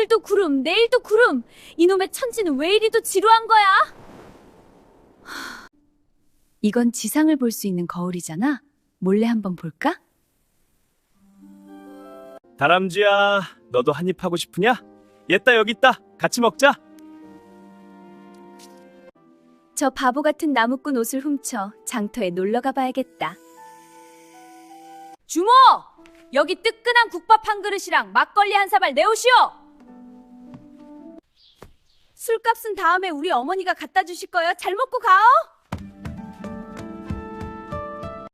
오늘도 구름, 내일도 구름. 이놈의 천지는 왜 이리도 지루한 거야? 이건 지상을 볼 수 있는 거울이잖아. 몰래 한번 볼까? 다람쥐야, 너도 한입 하고 싶으냐? 얘따 여기 있다. 같이 먹자. 저 바보 같은 나무꾼 옷을 훔쳐 장터에 놀러 가봐야겠다. 주모! 여기 뜨끈한 국밥 한 그릇이랑 막걸리 한 사발 내오시오! 술값은 다음에 우리 어머니가 갖다 주실 거요. 잘 먹고 가오!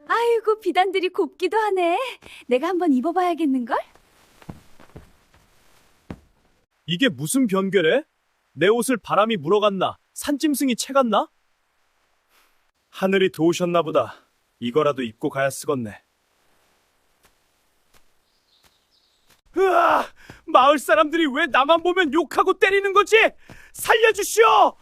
아이고, 비단들이 곱기도 하네. 내가 한번 입어봐야겠는걸? 이게 무슨 변결해? 내 옷을 바람이 물어갔나? 산짐승이 채갔나? 하늘이 도우셨나 보다. 이거라도 입고 가야 쓰겄네. 으아! 마을 사람들이 왜 나만 보면 욕하고 때리는 거지? 살려주시오!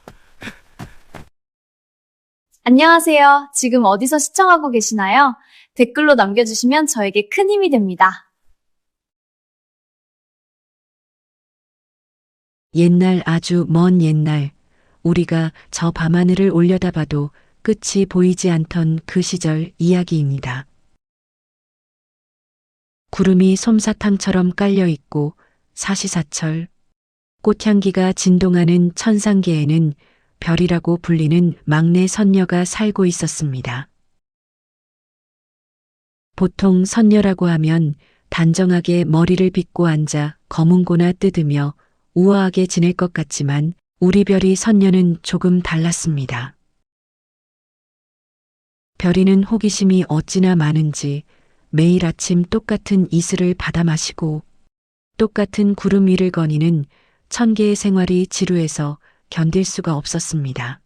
안녕하세요. 지금 어디서 시청하고 계시나요? 댓글로 남겨주시면 저에게 큰 힘이 됩니다. 옛날 아주 먼 옛날, 우리가 저 밤하늘을 올려다봐도 끝이 보이지 않던 그 시절 이야기입니다. 구름이 솜사탕처럼 깔려 있고 사시사철, 꽃향기가 진동하는 천상계에는 별이라고 불리는 막내 선녀가 살고 있었습니다. 보통 선녀라고 하면 단정하게 머리를 빗고 앉아 검은고나 뜯으며 우아하게 지낼 것 같지만 우리 별이 선녀는 조금 달랐습니다. 별이는 호기심이 어찌나 많은지 매일 아침 똑같은 이슬을 받아 마시고 똑같은 구름 위를 거니는 천개의 생활이 지루해서 견딜 수가 없었습니다.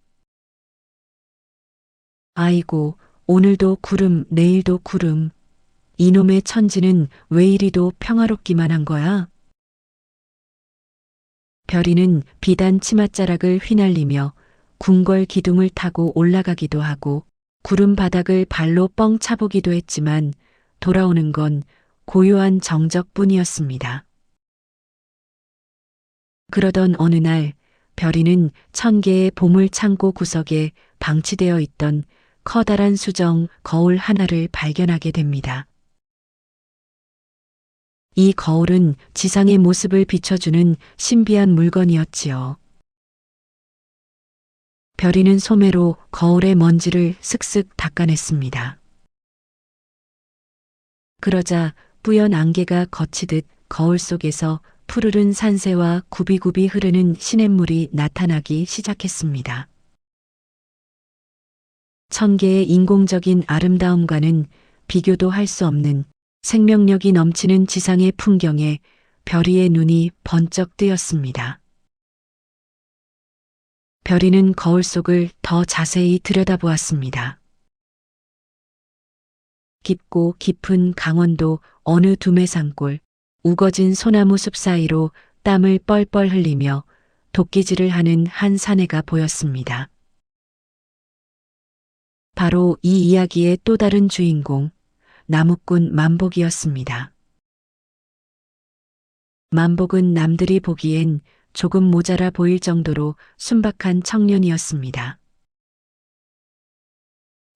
아이고, 오늘도 구름, 내일도 구름. 이놈의 천지는 왜 이리도 평화롭기만 한 거야? 별이는 비단 치맛자락을 휘날리며 궁궐 기둥을 타고 올라가기도 하고 구름 바닥을 발로 뻥 차보기도 했지만 돌아오는 건 고요한 정적뿐이었습니다. 그러던 어느 날 별이는 천개의 보물 창고 구석에 방치되어 있던 커다란 수정 거울 하나를 발견하게 됩니다. 이 거울은 지상의 모습을 비춰주는 신비한 물건이었지요. 별이는 소매로 거울의 먼지를 슥슥 닦아냈습니다. 그러자 뿌연 안개가 거치듯 거울 속에서 푸르른 산새와 굽이굽이 흐르는 시냇물이 나타나기 시작했습니다. 천개의 인공적인 아름다움과는 비교도 할 수 없는 생명력이 넘치는 지상의 풍경에 별이의 눈이 번쩍 뜨였습니다. 별이는 거울 속을 더 자세히 들여다보았습니다. 깊고 깊은 강원도 어느 두매산골, 우거진 소나무 숲 사이로 땀을 뻘뻘 흘리며 도끼질을 하는 한 사내가 보였습니다. 바로 이 이야기의 또 다른 주인공, 나무꾼 만복이었습니다. 만복은 남들이 보기엔 조금 모자라 보일 정도로 순박한 청년이었습니다.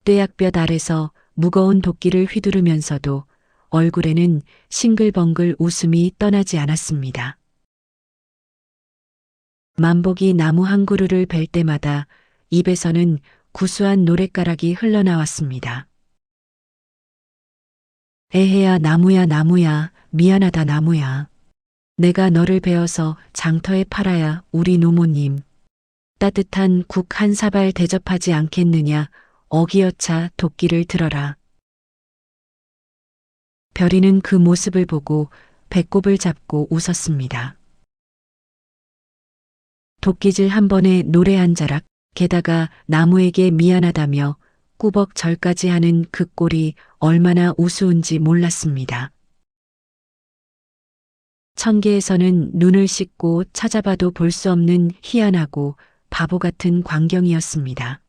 뙤약볕 아래서 무거운 도끼를 휘두르면서도 얼굴에는 싱글벙글 웃음이 떠나지 않았습니다. 만복이 나무 한 그루를 벨 때마다 입에서는 구수한 노랫가락이 흘러나왔습니다. 에헤야 나무야 나무야 미안하다 나무야. 내가 너를 베어서 장터에 팔아야 우리 노모님 따뜻한 국 한 사발 대접하지 않겠느냐. 어기여차 도끼를 들어라. 별이는 그 모습을 보고 배꼽을 잡고 웃었습니다. 도끼질 한 번에 노래 한 자락, 게다가 나무에게 미안하다며 꾸벅절까지 하는 그 꼴이 얼마나 우스운지 몰랐습니다. 천계에서는 눈을 씻고 찾아봐도 볼 수 없는 희한하고 바보 같은 광경이었습니다.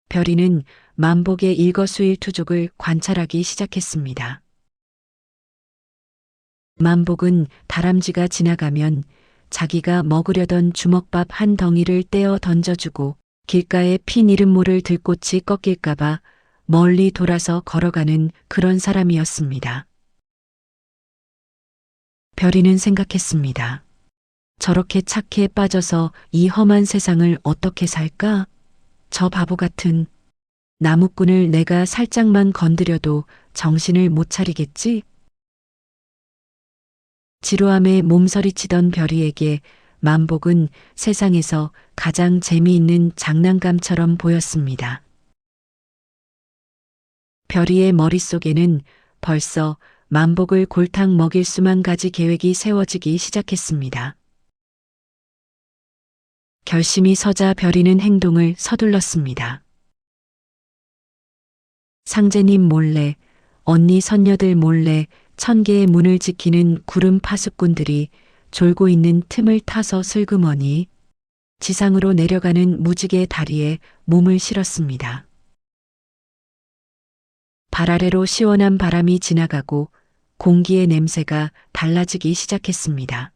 별이는 만복의 일거수일투족을 관찰하기 시작했습니다. 만복은 다람쥐가 지나가면 자기가 먹으려던 주먹밥 한 덩이를 떼어 던져주고 길가에 핀 이름 모를 들꽃이 꺾일까봐 멀리 돌아서 걸어가는 그런 사람이었습니다. 별이는 생각했습니다. 저렇게 착해 빠져서 이 험한 세상을 어떻게 살까? 저 바보 같은 나무꾼을 내가 살짝만 건드려도 정신을 못 차리겠지? 지루함에 몸서리치던 별이에게 만복은 세상에서 가장 재미있는 장난감처럼 보였습니다. 별이의 머릿속에는 벌써 만복을 골탕 먹일 수만 가지 계획이 세워지기 시작했습니다. 결심이 서자 별이는 행동을 서둘렀습니다. 상제님 몰래, 언니 선녀들 몰래 1000개의 문을 지키는 구름 파수꾼들이 졸고 있는 틈을 타서 슬그머니 지상으로 내려가는 무지개 다리에 몸을 실었습니다. 발 아래로 시원한 바람이 지나가고 공기의 냄새가 달라지기 시작했습니다.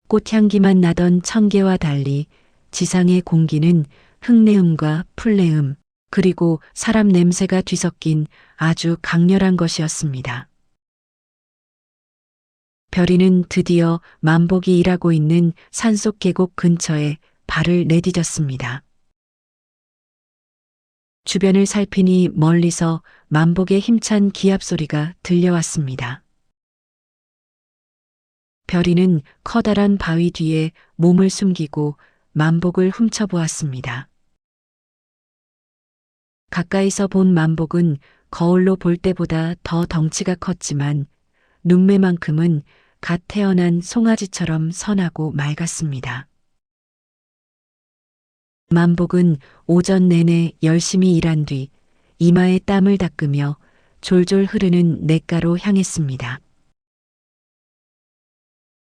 꽃향기만 나던 1000개와 달리 지상의 공기는 흙내음과 풀내음 그리고 사람 냄새가 뒤섞인 아주 강렬한 것이었습니다. 별이는 드디어 만복이 일하고 있는 산속 계곡 근처에 발을 내디뎠습니다. 주변을 살피니 멀리서 만복의 힘찬 기합 소리가 들려왔습니다. 별이는 커다란 바위 뒤에 몸을 숨기고 만복을 훔쳐보았습니다. 가까이서 본 만복은 거울로 볼 때보다 더 덩치가 컸지만 눈매만큼은 갓 태어난 송아지처럼 선하고 맑았습니다. 만복은 오전 내내 열심히 일한 뒤 이마에 땀을 닦으며 졸졸 흐르는 냇가로 향했습니다.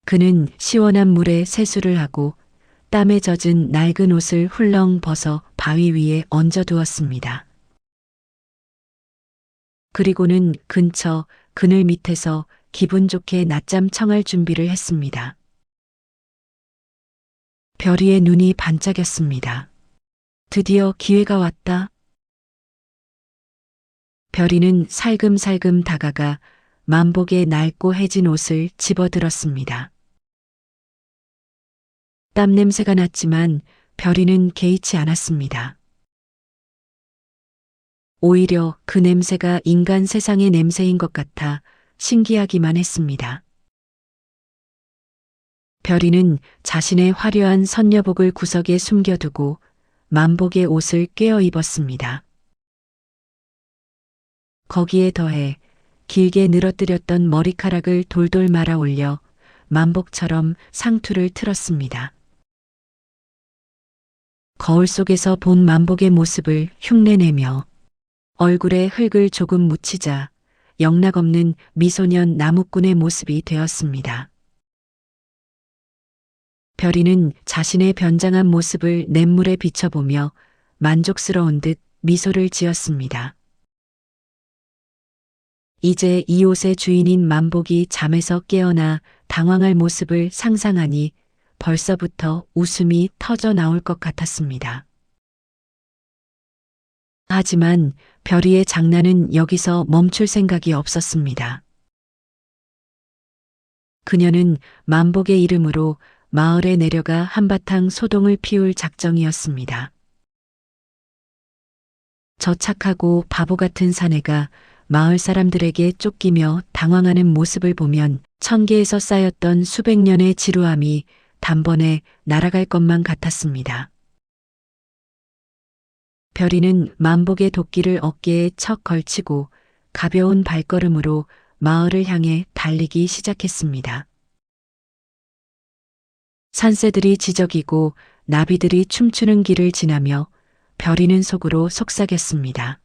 그는 시원한 물에 세수를 하고 땀에 젖은 낡은 옷을 훌렁 벗어 바위 위에 얹어두었습니다. 그리고는 근처 그늘 밑에서 기분 좋게 낮잠 청할 준비를 했습니다. 별이의 눈이 반짝였습니다. 드디어 기회가 왔다. 별이는 살금살금 다가가 만복의 낡고 해진 옷을 집어들었습니다. 땀 냄새가 났지만 별이는 개의치 않았습니다. 오히려 그 냄새가 인간 세상의 냄새인 것 같아 신기하기만 했습니다. 별이는 자신의 화려한 선녀복을 구석에 숨겨두고 만복의 옷을 꿰어 입었습니다. 거기에 더해 길게 늘어뜨렸던 머리카락을 돌돌 말아 올려 만복처럼 상투를 틀었습니다. 거울 속에서 본 만복의 모습을 흉내내며 얼굴에 흙을 조금 묻히자 영락없는 미소년 나무꾼의 모습이 되었습니다. 별이는 자신의 변장한 모습을 냇물에 비춰보며 만족스러운 듯 미소를 지었습니다. 이제 이 옷의 주인인 만복이 잠에서 깨어나 당황할 모습을 상상하니 벌써부터 웃음이 터져 나올 것 같았습니다. 하지만 별이의 장난은 여기서 멈출 생각이 없었습니다. 그녀는 만복의 이름으로 마을에 내려가 한바탕 소동을 피울 작정이었습니다. 저 착하고 바보 같은 사내가 마을 사람들에게 쫓기며 당황하는 모습을 보면 1000개에서 쌓였던 수백 년의 지루함이 단번에 날아갈 것만 같았습니다. 별이는 만복의 도끼를 어깨에 척 걸치고 가벼운 발걸음으로 마을을 향해 달리기 시작했습니다. 산새들이 지저귀고 나비들이 춤추는 길을 지나며 별이는 속으로 속삭였습니다.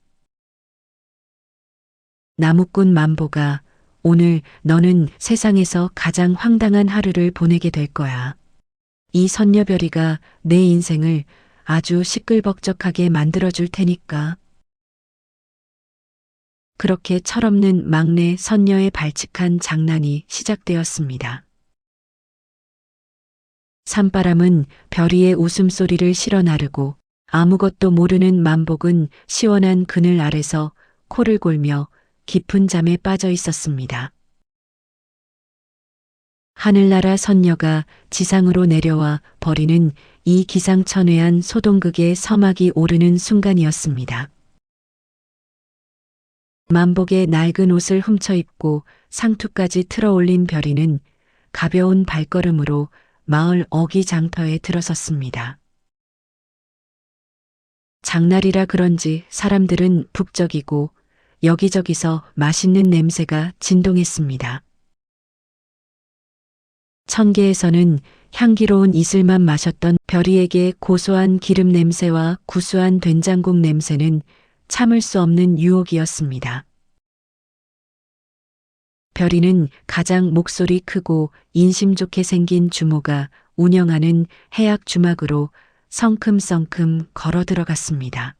나무꾼 만보가 오늘 너는 세상에서 가장 황당한 하루를 보내게 될 거야. 이 선녀별이가 내 인생을 아주 시끌벅적하게 만들어줄 테니까. 그렇게 철없는 막내 선녀의 발칙한 장난이 시작되었습니다. 산바람은 별이의 웃음소리를 실어 나르고 아무것도 모르는 만복은 시원한 그늘 아래서 코를 골며 깊은 잠에 빠져 있었습니다. 하늘나라 선녀가 지상으로 내려와 버리는 이 기상천외한 소동극의 서막이 오르는 순간이었습니다. 만복의 낡은 옷을 훔쳐 입고 상투까지 틀어올린 별이는 가벼운 발걸음으로 마을 어기 장터에 들어섰습니다. 장날이라 그런지 사람들은 북적이고 여기저기서 맛있는 냄새가 진동했습니다. 천계에서는 향기로운 이슬만 마셨던 별이에게 고소한 기름 냄새와 구수한 된장국 냄새는 참을 수 없는 유혹이었습니다. 별이는 가장 목소리 크고 인심 좋게 생긴 주모가 운영하는 해약 주막으로 성큼성큼 걸어 들어갔습니다.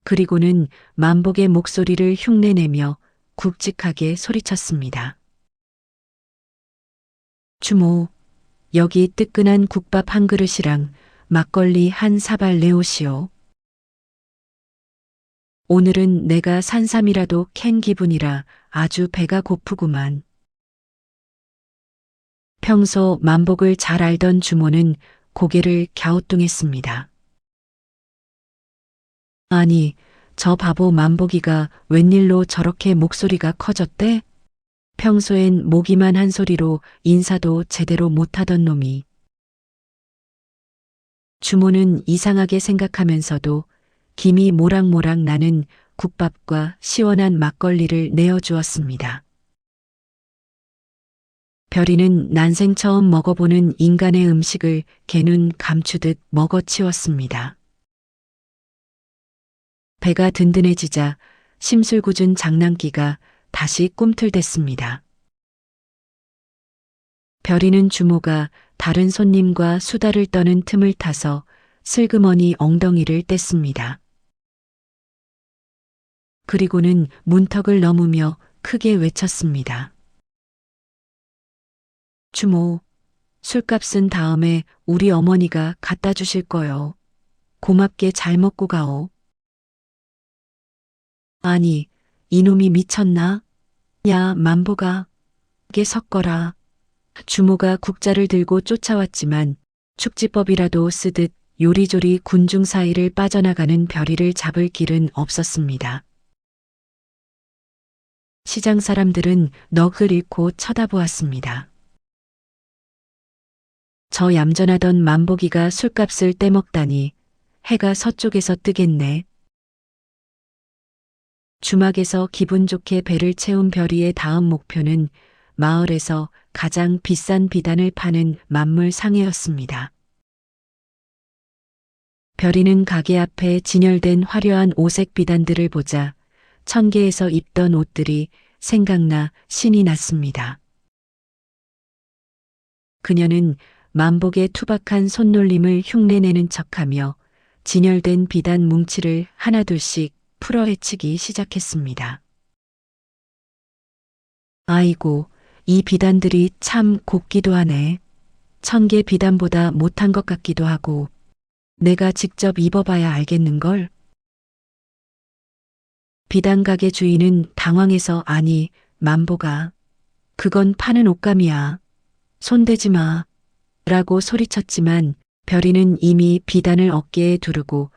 그리고는 만복의 목소리를 흉내내며 굵직하게 소리쳤습니다. 주모, 여기 뜨끈한 국밥 한 그릇이랑 막걸리 한 사발 내오시오. 오늘은 내가 산삼이라도 캔 기분이라 아주 배가 고프구만. 평소 만복을 잘 알던 주모는 고개를 갸우뚱했습니다. 아니, 저 바보 만복이가 웬일로 저렇게 목소리가 커졌대? 평소엔 모기만 한 소리로 인사도 제대로 못하던 놈이. 주모는 이상하게 생각하면서도 김이 모락모락 나는 국밥과 시원한 막걸리를 내어주었습니다. 별이는 난생 처음 먹어보는 인간의 음식을 개눈 감추듯 먹어치웠습니다. 배가 든든해지자 심술궂은 장난기가 다시 꿈틀댔습니다. 별이는 주모가 다른 손님과 수다를 떠는 틈을 타서 슬그머니 엉덩이를 뗐습니다. 그리고는 문턱을 넘으며 크게 외쳤습니다. 주모, 술값은 다음에 우리 어머니가 갖다 주실 거요. 고맙게 잘 먹고 가오. 아니, 이놈이 미쳤나? 야, 만보가. 게 섞어라. 주모가 국자를 들고 쫓아왔지만 축지법이라도 쓰듯 요리조리 군중 사이를 빠져나가는 별이를 잡을 길은 없었습니다. 시장 사람들은 넋을 잃고 쳐다보았습니다. 저 얌전하던 만보기가 술값을 떼먹다니 해가 서쪽에서 뜨겠네. 주막에서 기분 좋게 배를 채운 별이의 다음 목표는 마을에서 가장 비싼 비단을 파는 만물 상해였습니다. 별이는 가게 앞에 진열된 화려한 오색 비단들을 보자 천계에서 입던 옷들이 생각나 신이 났습니다. 그녀는 만복의 투박한 손놀림을 흉내내는 척하며 진열된 비단 뭉치를 하나둘씩 풀어헤치기 시작했습니다. 아이고, 이 비단들이 참 곱기도 하네. 1000개 비단보다 못한 것 같기도 하고 내가 직접 입어봐야 알겠는걸. 비단 가게 주인은 당황해서 아니, 만보가. 그건 파는 옷감이야. 손대지 마. 라고 소리쳤지만 별이는 이미 비단을 어깨에 두르고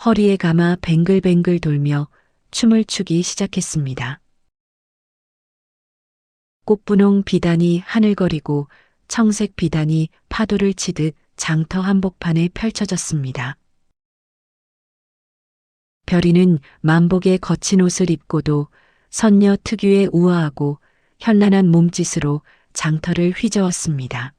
허리에 감아 뱅글뱅글 돌며 춤을 추기 시작했습니다. 꽃분홍 비단이 하늘거리고 청색 비단이 파도를 치듯 장터 한복판에 펼쳐졌습니다. 별이는 만복의 거친 옷을 입고도 선녀 특유의 우아하고 현란한 몸짓으로 장터를 휘저었습니다.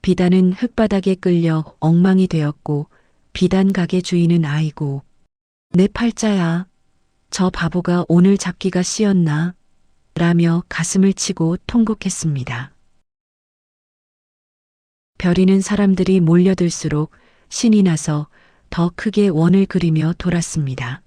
비단은 흙바닥에 끌려 엉망이 되었고 비단 가게 주인은 아이고, 내 팔자야. 저 바보가 오늘 잡기가 씌었나? 라며 가슴을 치고 통곡했습니다. 별이는 사람들이 몰려들수록 신이 나서 더 크게 원을 그리며 돌았습니다.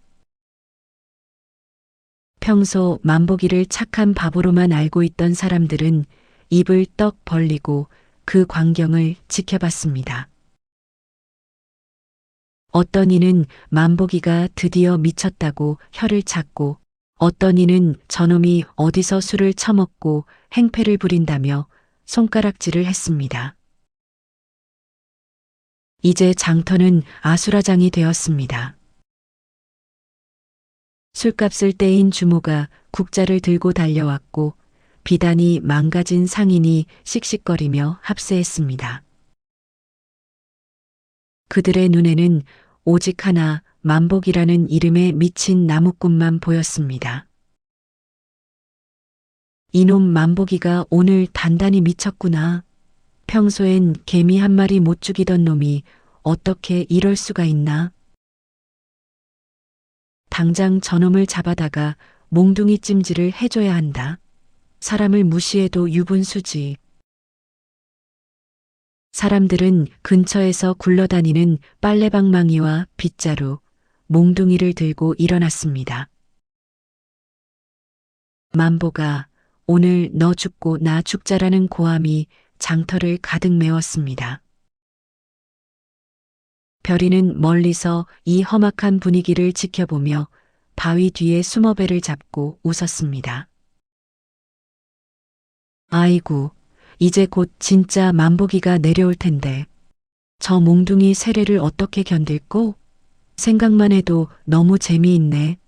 평소 만복이를 착한 바보로만 알고 있던 사람들은 입을 떡 벌리고 그 광경을 지켜봤습니다. 어떤 이는 만복이가 드디어 미쳤다고 혀를 찼고, 어떤 이는 저놈이 어디서 술을 처먹고 행패를 부린다며 손가락질을 했습니다. 이제 장터는 아수라장이 되었습니다. 술값을 떼인 주모가 국자를 들고 달려왔고, 비단이 망가진 상인이 씩씩거리며 합세했습니다. 그들의 눈에는 오직 하나 만복이라는 이름에 미친 나무꾼만 보였습니다. 이놈 만복이가 오늘 단단히 미쳤구나. 평소엔 개미 한 마리 못 죽이던 놈이 어떻게 이럴 수가 있나? 당장 저놈을 잡아다가 몽둥이 찜질을 해줘야 한다. 사람을 무시해도 유분수지. 사람들은 근처에서 굴러다니는 빨래방망이와 빗자루, 몽둥이를 들고 일어났습니다. 만보가 오늘 너 죽고 나 죽자라는 고함이 장터를 가득 메웠습니다. 별이는 멀리서 이 험악한 분위기를 지켜보며 바위 뒤에 수머배를 잡고 웃었습니다. 아이고, 이제 곧 진짜 만보기가 내려올 텐데 저 몽둥이 세례를 어떻게 견딜꼬? 생각만 해도 너무 재미있네.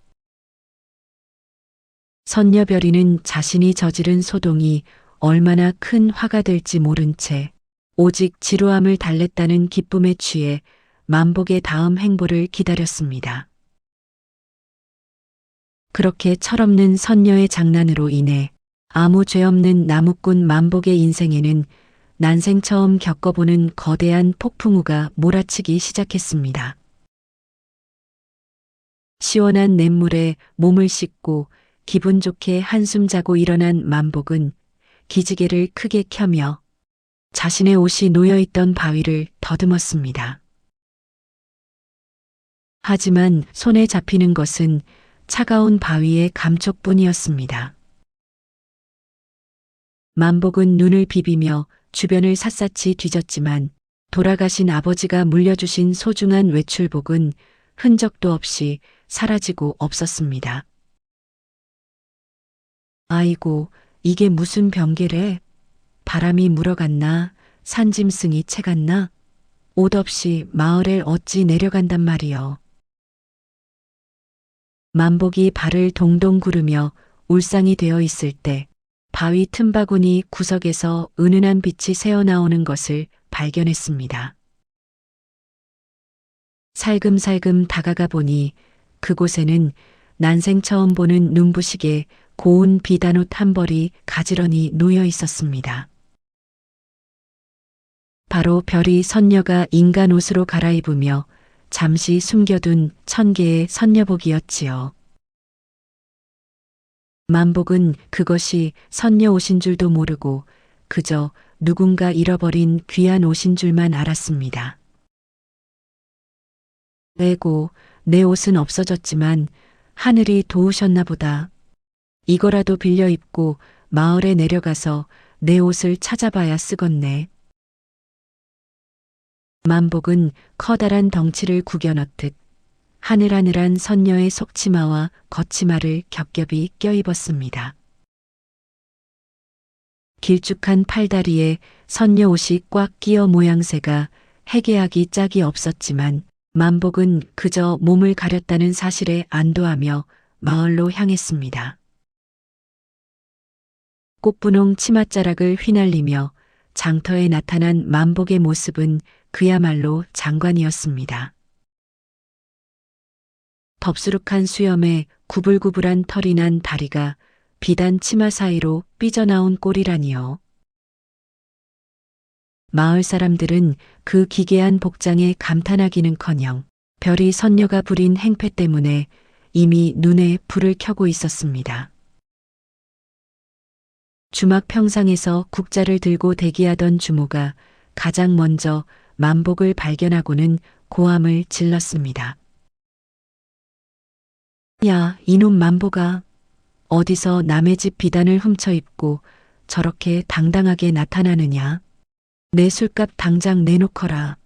선녀별이는 자신이 저지른 소동이 얼마나 큰 화가 될지 모른 채 오직 지루함을 달랬다는 기쁨에 취해 만복의 다음 행보를 기다렸습니다. 그렇게 철없는 선녀의 장난으로 인해 아무 죄 없는 나무꾼 만복의 인생에는 난생 처음 겪어보는 거대한 폭풍우가 몰아치기 시작했습니다. 시원한 냇물에 몸을 씻고 기분 좋게 한숨 자고 일어난 만복은 기지개를 크게 켜며 자신의 옷이 놓여있던 바위를 더듬었습니다. 하지만 손에 잡히는 것은 차가운 바위의 감촉뿐이었습니다. 만복은 눈을 비비며 주변을 샅샅이 뒤졌지만 돌아가신 아버지가 물려주신 소중한 외출복은 흔적도 없이 사라지고 없었습니다. 아이고, 이게 무슨 병개래? 바람이 물어갔나? 산짐승이 채갔나? 옷 없이 마을에 어찌 내려간단 말이여. 만복이 발을 동동 구르며 울상이 되어 있을 때 바위 틈바구니 구석에서 은은한 빛이 새어나오는 것을 발견했습니다. 살금살금 다가가 보니 그곳에는 난생 처음 보는 눈부시게 고운 비단옷 한 벌이 가지런히 놓여 있었습니다. 바로 별이 선녀가 인간 옷으로 갈아입으며 잠시 숨겨둔 1000개의 선녀복이었지요. 만복은 그것이 선녀 옷인 줄도 모르고 그저 누군가 잃어버린 귀한 옷인 줄만 알았습니다. 에고, 내 옷은 없어졌지만 하늘이 도우셨나 보다. 이거라도 빌려 입고 마을에 내려가서 내 옷을 찾아봐야 쓰겄네. 만복은 커다란 덩치를 구겨 넣듯 하늘하늘한 선녀의 속치마와 겉치마를 겹겹이 껴입었습니다. 길쭉한 팔다리에 선녀 옷이 꽉 끼어 모양새가 해괴하기 짝이 없었지만 만복은 그저 몸을 가렸다는 사실에 안도하며 마을로 향했습니다. 꽃분홍 치맛자락을 휘날리며 장터에 나타난 만복의 모습은 그야말로 장관이었습니다. 덥수룩한 수염에 구불구불한 털이 난 다리가 비단 치마 사이로 삐져나온 꼴이라니요. 마을 사람들은 그 기괴한 복장에 감탄하기는커녕 별이 선녀가 부린 행패 때문에 이미 눈에 불을 켜고 있었습니다. 주막 평상에서 국자를 들고 대기하던 주모가 가장 먼저 만복을 발견하고는 고함을 질렀습니다. 야, 이놈 만보가 어디서 남의 집 비단을 훔쳐 입고 저렇게 당당하게 나타나느냐? 내 술값 당장 내놓거라.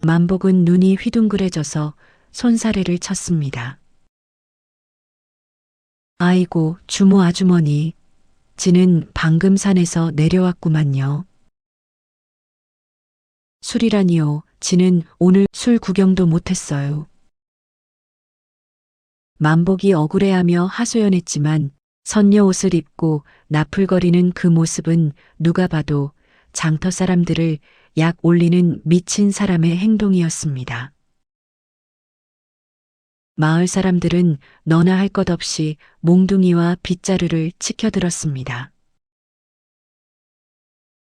만복은 눈이 휘둥그레져서 손사래를 쳤습니다. 아이고, 주모 아주머니, 지는 방금 산에서 내려왔구만요. 술이라니요, 지는 오늘 술 구경도 못했어요. 만복이 억울해하며 하소연했지만 선녀 옷을 입고 나풀거리는 그 모습은 누가 봐도 장터 사람들을 약 올리는 미친 사람의 행동이었습니다. 마을 사람들은 너나 할 것 없이 몽둥이와 빗자루를 치켜들었습니다.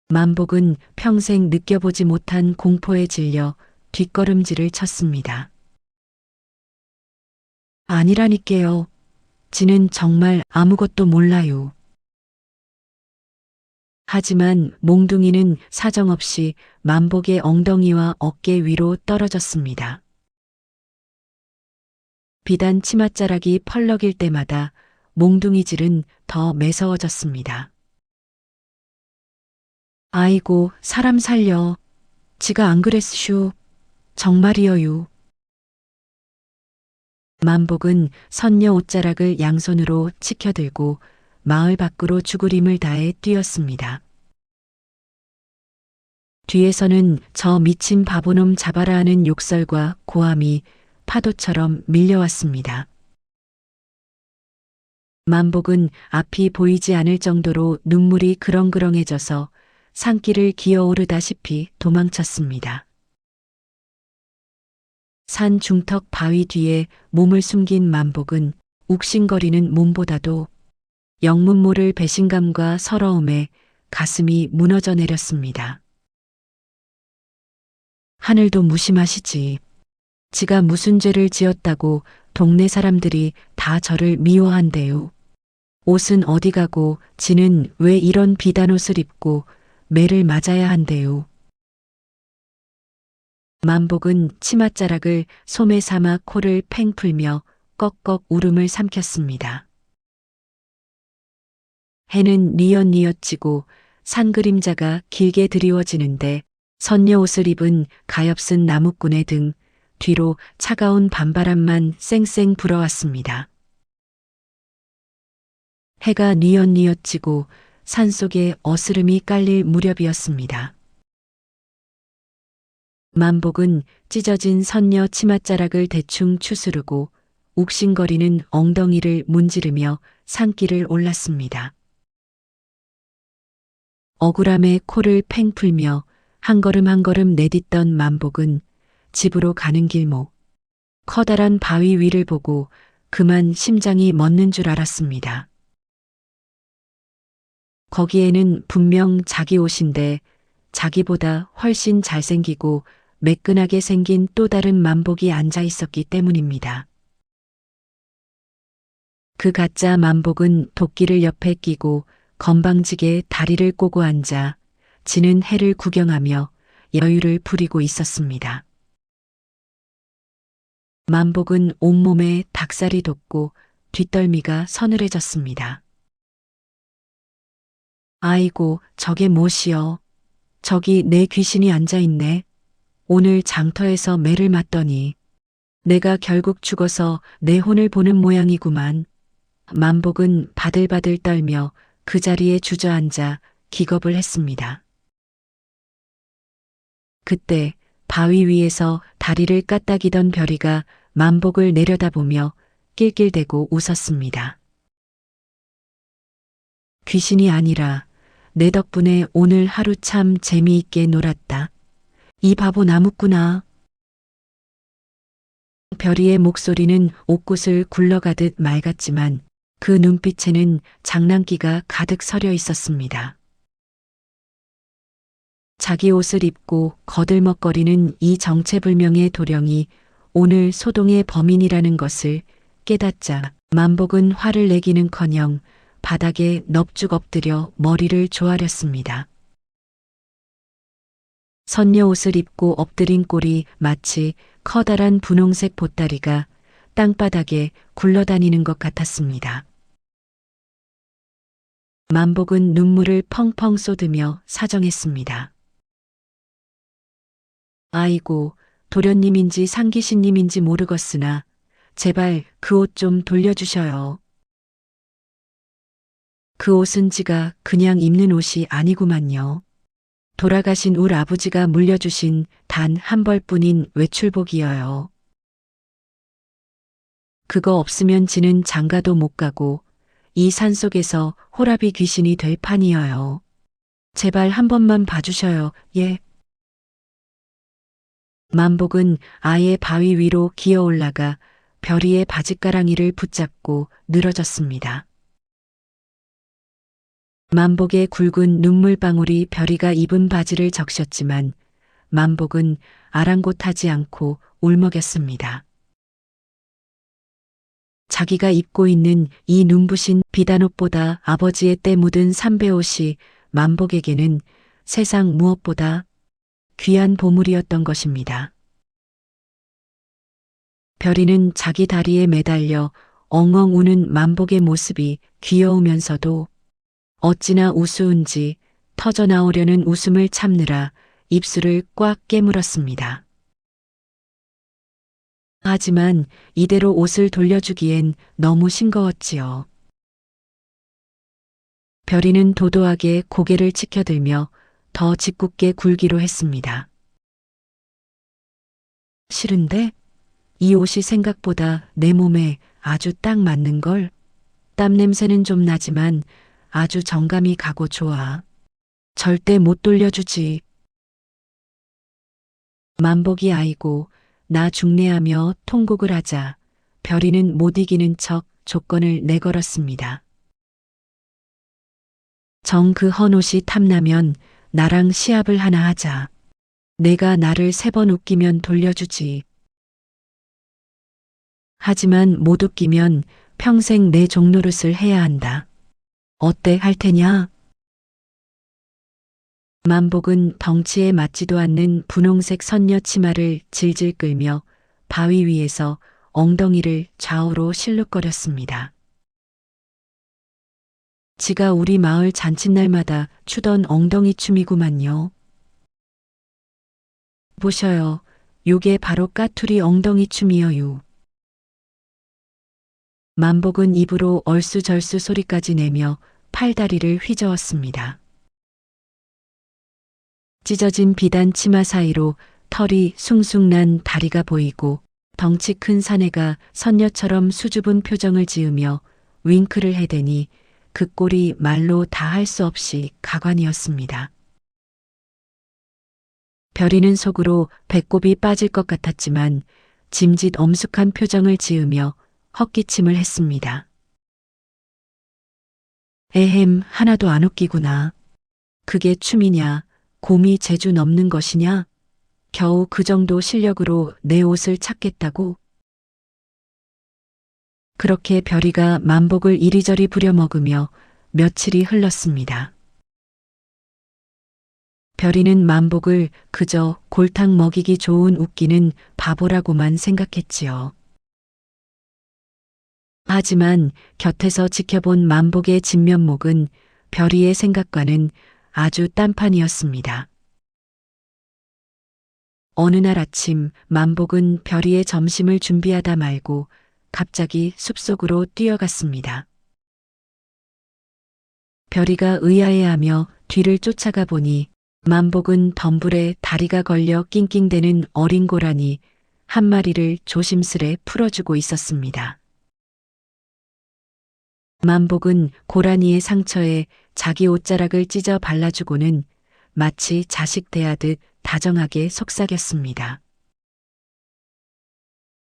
만복은 평생 느껴보지 못한 공포에 질려 뒷걸음질을 쳤습니다. 아니라니께요. 지는 정말 아무것도 몰라요. 하지만 몽둥이는 사정없이 만복의 엉덩이와 어깨 위로 떨어졌습니다. 비단 치맛자락이 펄럭일 때마다 몽둥이질은 더 매서워졌습니다. 아이고, 사람 살려. 지가 안 그랬슈. 정말이여유. 만복은 선녀 옷자락을 양손으로 치켜들고 마을 밖으로 죽으림을 다해 뛰었습니다. 뒤에서는 저 미친 바보놈 잡아라 하는 욕설과 고함이 파도처럼 밀려왔습니다. 만복은 앞이 보이지 않을 정도로 눈물이 그렁그렁해져서 산길을 기어오르다시피 도망쳤습니다. 산 중턱 바위 뒤에 몸을 숨긴 만복은 욱신거리는 몸보다도 영문 모를 배신감과 서러움에 가슴이 무너져 내렸습니다. 하늘도 무심하시지. 지가 무슨 죄를 지었다고 동네 사람들이 다 저를 미워한대요. 옷은 어디 가고 지는 왜 이런 비단옷을 입고 매를 맞아야 한대요. 만복은 치맛자락을 솜에 삼아 코를 팽 풀며 꺽꺽 울음을 삼켰습니다. 해는 뉘엿뉘엿 지고 산 그림자가 길게 드리워지는데 선녀 옷을 입은 가엾은 나무꾼의 등 뒤로 차가운 밤바람만 쌩쌩 불어왔습니다. 해가 뉘엿뉘엿 지고 산속에 어스름이 깔릴 무렵이었습니다. 만복은 찢어진 선녀 치맛자락을 대충 추스르고 욱신거리는 엉덩이를 문지르며 산길을 올랐습니다. 억울함에 코를 팽 풀며 한 걸음 한 걸음 내딛던 만복은 집으로 가는 길목 커다란 바위 위를 보고 그만 심장이 멎는 줄 알았습니다. 거기에는 분명 자기 옷인데 자기보다 훨씬 잘생기고 매끈하게 생긴 또 다른 만복이 앉아 있었기 때문입니다. 그 가짜 만복은 도끼를 옆에 끼고 건방지게 다리를 꼬고 앉아 지는 해를 구경하며 여유를 부리고 있었습니다. 만복은 온몸에 닭살이 돋고 뒷덜미가 서늘해졌습니다. 아이고, 저게 무엇이여. 저기 내 귀신이 앉아있네. 오늘 장터에서 매를 맞더니 내가 결국 죽어서 내 혼을 보는 모양이구만. 만복은 바들바들 떨며 그 자리에 주저앉아 기겁을 했습니다. 그때 바위 위에서 다리를 까딱이던 별이가 만복을 내려다보며 낄낄대고 웃었습니다. 귀신이 아니라 내 덕분에 오늘 하루 참 재미있게 놀았다. 이 바보 나무꾼아. 별이의 목소리는 옥굿을 굴러가듯 맑았지만 그 눈빛에는 장난기가 가득 서려 있었습니다. 자기 옷을 입고 거들먹거리는 이 정체불명의 도령이 오늘 소동의 범인이라는 것을 깨닫자 만복은 화를 내기는커녕 바닥에 넙죽 엎드려 머리를 조아렸습니다. 선녀 옷을 입고 엎드린 꼴이 마치 커다란 분홍색 보따리가 땅바닥에 굴러다니는 것 같았습니다. 만복은 눈물을 펑펑 쏟으며 사정했습니다. 아이고, 도련님인지 상기신님인지 모르겠으나 제발 그 옷 좀 돌려주셔요. 그 옷은 지가 그냥 입는 옷이 아니구만요. 돌아가신 울 아버지가 물려주신 단 한 벌뿐인 외출복이어요. 그거 없으면 지는 장가도 못 가고 이 산속에서 호라비 귀신이 될 판이어요. 제발 한 번만 봐주셔요. 예. 만복은 아예 바위 위로 기어 올라가 별이의 바짓가랑이를 붙잡고 늘어졌습니다. 만복의 굵은 눈물방울이 별이가 입은 바지를 적셨지만 만복은 아랑곳하지 않고 울먹였습니다. 자기가 입고 있는 이 눈부신 비단옷보다 아버지의 때 묻은 삼배옷이 만복에게는 세상 무엇보다 귀한 보물이었던 것입니다. 별이는 자기 다리에 매달려 엉엉 우는 만복의 모습이 귀여우면서도 어찌나 우스운지 터져나오려는 웃음을 참느라 입술을 꽉 깨물었습니다. 하지만 이대로 옷을 돌려주기엔 너무 싱거웠지요. 별이는 도도하게 고개를 치켜들며 더 짓궂게 굴기로 했습니다. 싫은데? 이 옷이 생각보다 내 몸에 아주 딱 맞는걸. 땀 냄새는 좀 나지만 아주 정감이 가고 좋아. 절대 못 돌려주지. 만복이 아이고 나 죽네하며 통곡을 하자 별이는 못 이기는 척 조건을 내걸었습니다. 정 그 헌옷이 탐나면 나랑 시합을 하나 하자. 내가 나를 3번 웃기면 돌려주지. 하지만 못 웃기면 평생 내 종노릇을 해야 한다. 어때 할 테냐? 만복은 덩치에 맞지도 않는 분홍색 선녀 치마를 질질 끌며 바위 위에서 엉덩이를 좌우로 실룩거렸습니다. 지가 우리 마을 잔칫날마다 추던 엉덩이 춤이구만요. 보셔요. 요게 바로 까투리 엉덩이 춤이여유. 만복은 입으로 얼쑤절쑤 소리까지 내며 팔다리를 휘저었습니다. 찢어진 비단 치마 사이로 털이 숭숭 난 다리가 보이고 덩치 큰 사내가 선녀처럼 수줍은 표정을 지으며 윙크를 해대니 그 꼴이 말로 다 할 수 없이 가관이었습니다. 별이는 속으로 배꼽이 빠질 것 같았지만 짐짓 엄숙한 표정을 지으며 헛기침을 했습니다. 에헴, 하나도 안 웃기구나. 그게 춤이냐, 곰이 재주 넘는 것이냐? 겨우 그 정도 실력으로 내 옷을 찾겠다고? 그렇게 별이가 만복을 이리저리 부려먹으며 며칠이 흘렀습니다. 별이는 만복을 그저 골탕 먹이기 좋은 웃기는 바보라고만 생각했지요. 하지만 곁에서 지켜본 만복의 진면목은 별이의 생각과는 아주 딴판이었습니다. 어느 날 아침 만복은 별이의 점심을 준비하다 말고 갑자기 숲속으로 뛰어갔습니다. 별이가 의아해하며 뒤를 쫓아가 보니 만복은 덤불에 다리가 걸려 낑낑대는 어린 고라니 한 마리를 조심스레 풀어주고 있었습니다. 만복은 고라니의 상처에 자기 옷자락을 찢어 발라주고는 마치 자식 대하듯 다정하게 속삭였습니다.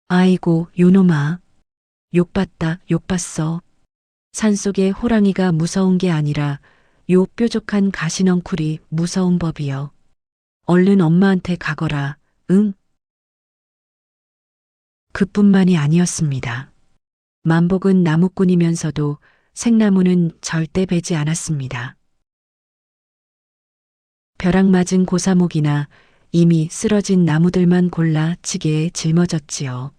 아이고, 요놈아. 욕봤다, 욕봤어. 산속에 호랑이가 무서운 게 아니라 요 뾰족한 가시넝쿨이 무서운 법이여. 얼른 엄마한테 가거라, 응? 그뿐만이 아니었습니다. 만복은 나무꾼이면서도 생나무는 절대 베지 않았습니다. 벼락 맞은 고사목이나 이미 쓰러진 나무들만 골라 지게에 짊어졌지요.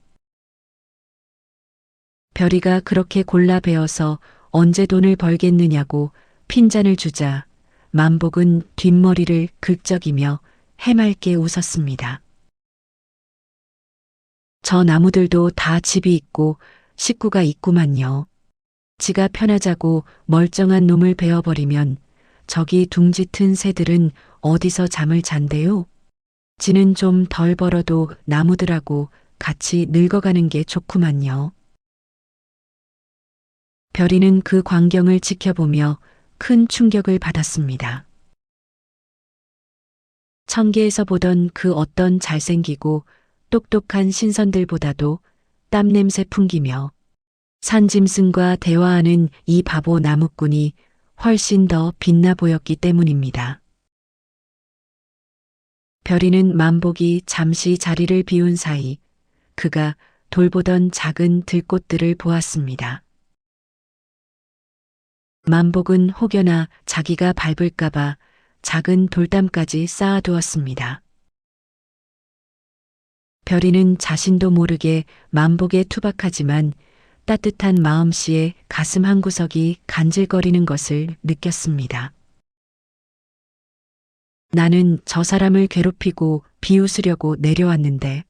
별이가 그렇게 골라 베어서 언제 돈을 벌겠느냐고 핀잔을 주자 만복은 뒷머리를 긁적이며 해맑게 웃었습니다. 저 나무들도 다 집이 있고 식구가 있구만요. 지가 편하자고 멀쩡한 놈을 베어버리면 저기 둥지 튼 새들은 어디서 잠을 잔대요? 지는 좀 덜 벌어도 나무들하고 같이 늙어가는 게 좋구만요. 별이는 그 광경을 지켜보며 큰 충격을 받았습니다. 청계에서 보던 그 어떤 잘생기고 똑똑한 신선들보다도 땀 냄새 풍기며 산짐승과 대화하는 이 바보 나무꾼이 훨씬 더 빛나 보였기 때문입니다. 별이는 만복이 잠시 자리를 비운 사이 그가 돌보던 작은 들꽃들을 보았습니다. 만복은 혹여나 자기가 밟을까봐 작은 돌담까지 쌓아두었습니다. 별이는 자신도 모르게 만복에 투박하지만 따뜻한 마음씨에 가슴 한구석이 간질거리는 것을 느꼈습니다. 나는 저 사람을 괴롭히고 비웃으려고 내려왔는데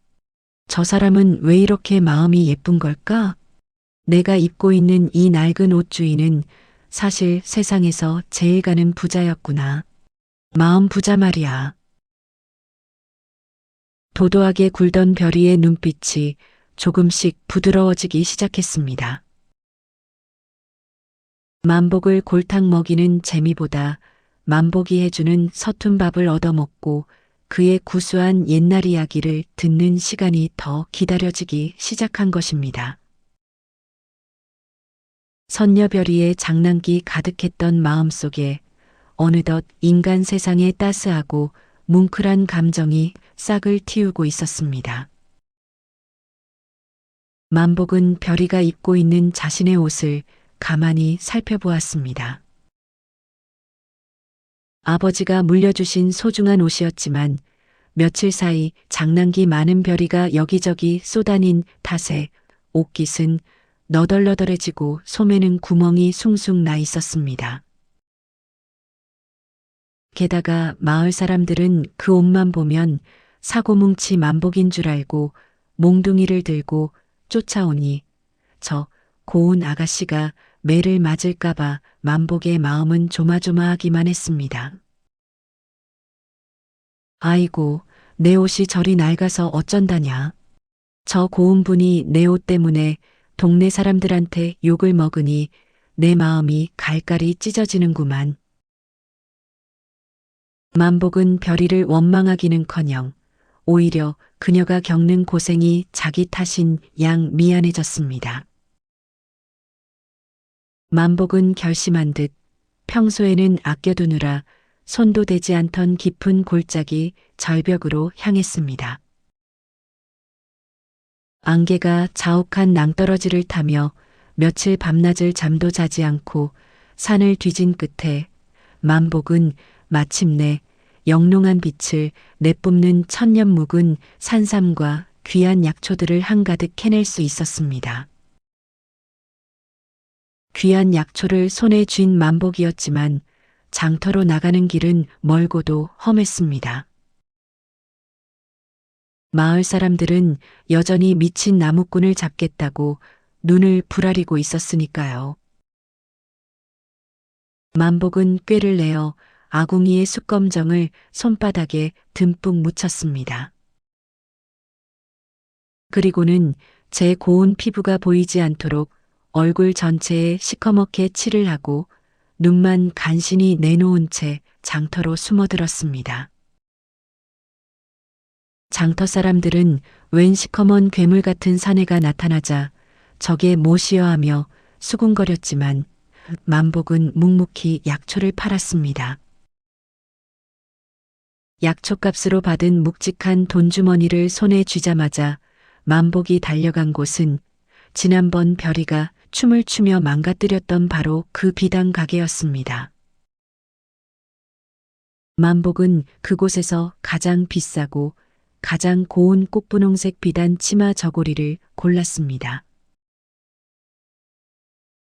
저 사람은 왜 이렇게 마음이 예쁜 걸까? 내가 입고 있는 이 낡은 옷 주인은 사실 세상에서 제일 가는 부자였구나. 마음 부자 말이야. 도도하게 굴던 별이의 눈빛이 조금씩 부드러워지기 시작했습니다. 만복을 골탕 먹이는 재미보다 만복이 해주는 서툰 밥을 얻어먹고 그의 구수한 옛날 이야기를 듣는 시간이 더 기다려지기 시작한 것입니다. 선녀별이의 장난기 가득했던 마음속에 어느덧 인간 세상의 따스하고 뭉클한 감정이 싹을 틔우고 있었습니다. 만복은 별이가 입고 있는 자신의 옷을 가만히 살펴보았습니다. 아버지가 물려주신 소중한 옷이었지만 며칠 사이 장난기 많은 별이가 여기저기 쏘다닌 탓에 옷깃은 너덜너덜해지고 소매는 구멍이 숭숭 나 있었습니다. 게다가 마을 사람들은 그 옷만 보면 사고뭉치 만복인 줄 알고 몽둥이를 들고 쫓아오니 저 고운 아가씨가 매를 맞을까봐 만복의 마음은 조마조마하기만 했습니다. 아이고, 내 옷이 저리 낡아서 어쩐다냐. 저 고운 분이 내 옷 때문에 동네 사람들한테 욕을 먹으니 내 마음이 갈갈이 찢어지는구만. 만복은 별이를 원망하기는커녕 오히려 그녀가 겪는 고생이 자기 탓인 양 미안해졌습니다. 만복은 결심한 듯 평소에는 아껴두느라 손도 대지 않던 깊은 골짜기 절벽으로 향했습니다. 안개가 자욱한 낭떠러지를 타며 며칠 밤낮을 잠도 자지 않고 산을 뒤진 끝에 만복은 마침내 영롱한 빛을 내뿜는 천년 묵은 산삼과 귀한 약초들을 한가득 캐낼 수 있었습니다. 귀한 약초를 손에 쥔 만복이었지만 장터로 나가는 길은 멀고도 험했습니다. 마을 사람들은 여전히 미친 나무꾼을 잡겠다고 눈을 부라리고 있었으니까요. 만복은 꾀를 내어 아궁이의 숯검정을 손바닥에 듬뿍 묻혔습니다. 그리고는 제 고운 피부가 보이지 않도록 얼굴 전체에 시커멓게 칠을 하고 눈만 간신히 내놓은 채 장터로 숨어들었습니다. 장터 사람들은 웬 시커먼 괴물 같은 사내가 나타나자 저게 무엇이여 하며 수군거렸지만 만복은 묵묵히 약초를 팔았습니다. 약초값으로 받은 묵직한 돈주머니를 손에 쥐자마자 만복이 달려간 곳은 지난번 별이가 춤을 추며 망가뜨렸던 바로 그 비단 가게였습니다. 만복은 그곳에서 가장 비싸고 가장 고운 꽃분홍색 비단 치마 저고리를 골랐습니다.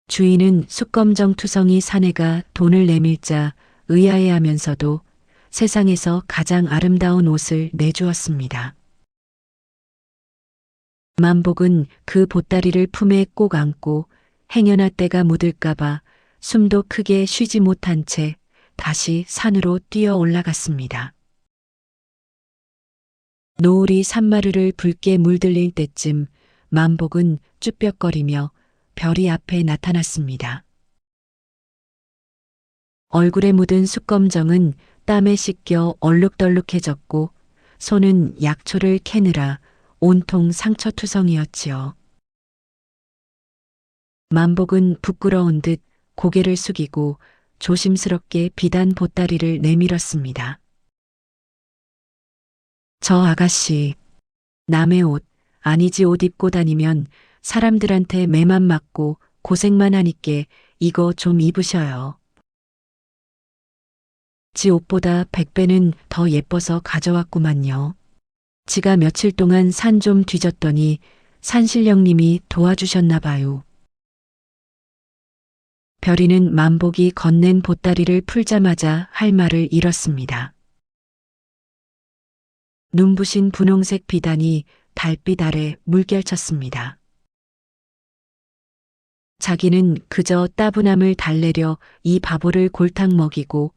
주인은 숙검정 투성이 사내가 돈을 내밀자 의아해하면서도 세상에서 가장 아름다운 옷을 내주었습니다. 만복은 그 보따리를 품에 꼭 안고 행여나 때가 묻을까봐 숨도 크게 쉬지 못한 채 다시 산으로 뛰어 올라갔습니다. 노을이 산마루를 붉게 물들릴 때쯤 만복은 쭈뼛거리며 별이 앞에 나타났습니다. 얼굴에 묻은 숙검정은 땀에 씻겨 얼룩덜룩해졌고 손은 약초를 캐느라 온통 상처투성이었지요. 만복은 부끄러운 듯 고개를 숙이고 조심스럽게 비단 보따리를 내밀었습니다. 저 아가씨, 남의 옷, 아니지 옷 입고 다니면 사람들한테 매만 맞고 고생만 하니께 이거 좀 입으셔요. 지 옷보다 100배는 더 예뻐서 가져왔구만요. 지가 며칠 동안 산 좀 뒤졌더니 산신령님이 도와주셨나 봐요. 별이는 만복이 건넨 보따리를 풀자마자 할 말을 잃었습니다. 눈부신 분홍색 비단이 달빛 아래 물결쳤습니다. 자기는 그저 따분함을 달래려 이 바보를 골탕 먹이고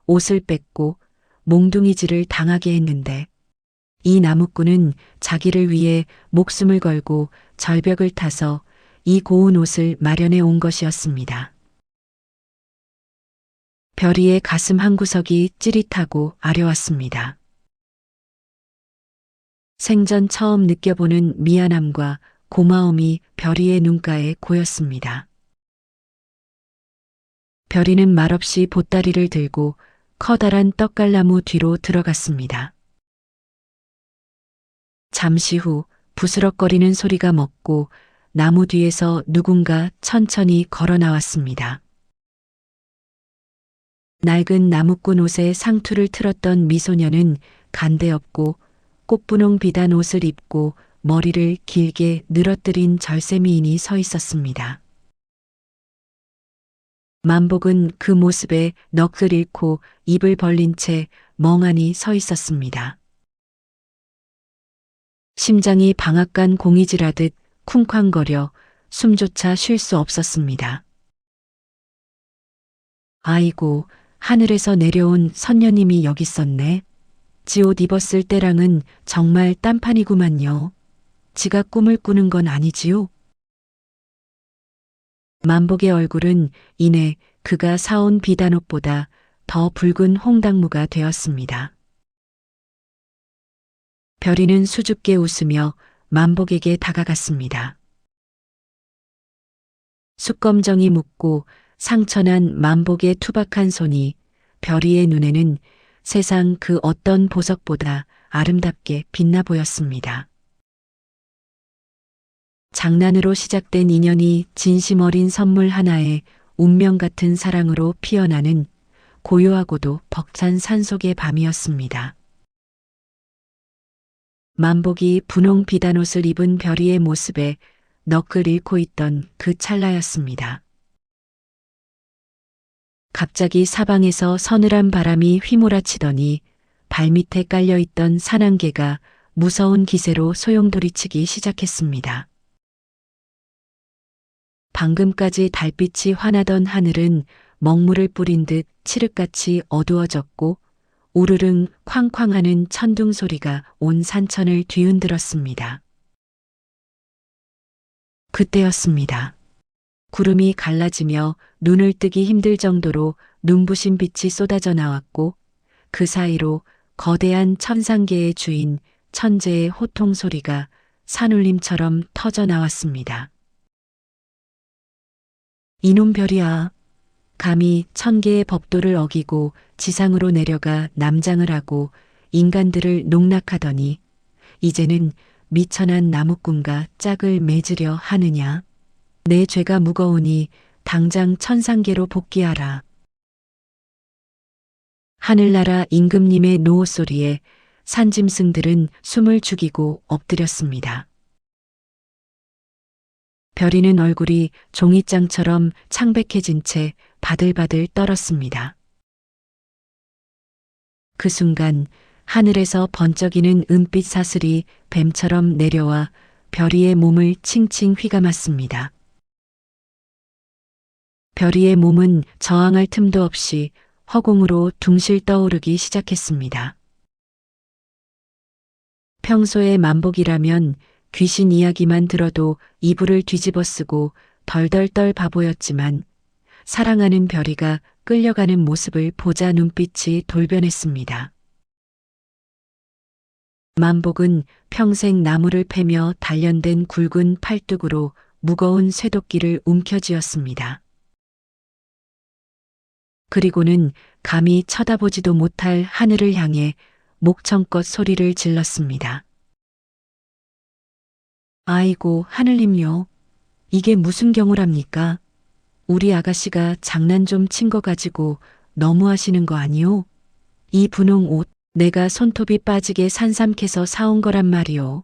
옷을 뺏고 몽둥이질을 당하게 했는데 이 나무꾼은 자기를 위해 목숨을 걸고 절벽을 타서 이 고운 옷을 마련해 온 것이었습니다. 별이의 가슴 한구석이 찌릿하고 아려왔습니다. 생전 처음 느껴보는 미안함과 고마움이 별이의 눈가에 고였습니다. 별이는 말없이 보따리를 들고 커다란 떡갈나무 뒤로 들어갔습니다. 잠시 후 부스럭거리는 소리가 멎고 나무 뒤에서 누군가 천천히 걸어 나왔습니다. 낡은 나무꾼 옷에 상투를 틀었던 미소녀는 간데없고 꽃분홍 비단 옷을 입고 머리를 길게 늘어뜨린 절세미인이 서 있었습니다. 만복은 그 모습에 넋을 잃고 입을 벌린 채 멍하니 서 있었습니다. 심장이 방앗간 공이질하듯 쿵쾅거려 숨조차 쉴 수 없었습니다. 아이고, 하늘에서 내려온 선녀님이 여기 있었네. 지 옷 입었을 때랑은 정말 딴판이구만요. 지가 꿈을 꾸는 건 아니지요? 만복의 얼굴은 이내 그가 사온 비단옷보다 더 붉은 홍당무가 되었습니다. 별이는 수줍게 웃으며 만복에게 다가갔습니다. 숙검정이 묻고 상처난 만복의 투박한 손이 별이의 눈에는 세상 그 어떤 보석보다 아름답게 빛나 보였습니다. 장난으로 시작된 인연이 진심 어린 선물 하나에 운명 같은 사랑으로 피어나는 고요하고도 벅찬 산속의 밤이었습니다. 만복이 분홍 비단옷을 입은 별이의 모습에 넋을 잃고 있던 그 찰나였습니다. 갑자기 사방에서 서늘한 바람이 휘몰아치더니 발밑에 깔려있던 산안개가 무서운 기세로 소용돌이치기 시작했습니다. 방금까지 달빛이 환하던 하늘은 먹물을 뿌린 듯 칠흑같이 어두워졌고 우르릉 쾅쾅하는 천둥 소리가 온 산천을 뒤흔들었습니다. 그때였습니다. 구름이 갈라지며 눈을 뜨기 힘들 정도로 눈부신 빛이 쏟아져 나왔고 그 사이로 거대한 천상계의 주인 천재의 호통 소리가 산울림처럼 터져 나왔습니다. 이놈 별이야. 감히 천개의 법도를 어기고 지상으로 내려가 남장을 하고 인간들을 농락하더니 이제는 미천한 나무꾼과 짝을 맺으려 하느냐. 내 죄가 무거우니 당장 천상계로 복귀하라. 하늘나라 임금님의 노호 소리에 산짐승들은 숨을 죽이고 엎드렸습니다. 별이는 얼굴이 종이장처럼 창백해진 채 바들바들 떨었습니다. 그 순간 하늘에서 번쩍이는 은빛 사슬이 뱀처럼 내려와 별이의 몸을 칭칭 휘감았습니다. 별이의 몸은 저항할 틈도 없이 허공으로 둥실 떠오르기 시작했습니다. 평소에 만복이라면 귀신 이야기만 들어도 이불을 뒤집어 쓰고 덜덜덜 바보였지만 사랑하는 별이가 끌려가는 모습을 보자 눈빛이 돌변했습니다. 만복은 평생 나무를 패며 단련된 굵은 팔뚝으로 무거운 쇠도끼를 움켜쥐었습니다. 그리고는 감히 쳐다보지도 못할 하늘을 향해 목청껏 소리를 질렀습니다. 아이고 하늘님요. 이게 무슨 경우랍니까? 우리 아가씨가 장난 좀 친 거 가지고 너무하시는 거 아니오? 이 분홍 옷 내가 손톱이 빠지게 산삼캐서 사온 거란 말이오.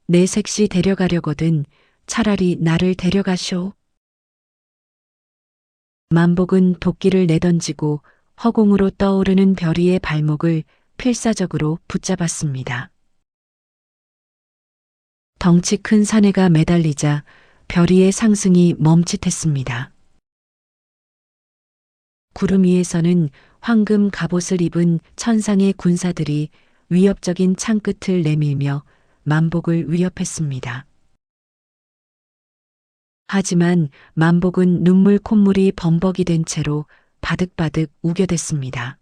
내 색시 데려가려거든 차라리 나를 데려가쇼. 만복은 도끼를 내던지고 허공으로 떠오르는 별이의 발목을 필사적으로 붙잡았습니다. 덩치 큰 사내가 매달리자 별이의 상승이 멈칫했습니다. 구름 위에서는 황금 갑옷을 입은 천상의 군사들이 위협적인 창끝을 내밀며 만복을 위협했습니다. 하지만 만복은 눈물 콧물이 범벅이 된 채로 바득바득 우겨댔습니다.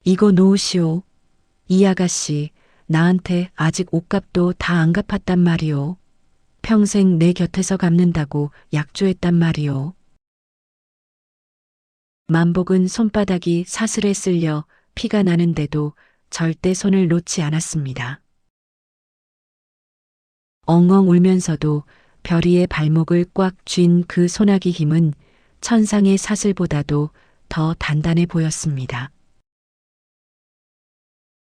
이거 놓으시오. 이 아가씨 나한테 아직 옷값도 다 안 갚았단 말이오. 평생 내 곁에서 갚는다고 약조했단 말이오. 만복은 손바닥이 사슬에 쓸려 피가 나는데도 절대 손을 놓지 않았습니다. 엉엉 울면서도 별이의 발목을 꽉 쥔 그 손아귀 힘은 천상의 사슬보다도 더 단단해 보였습니다.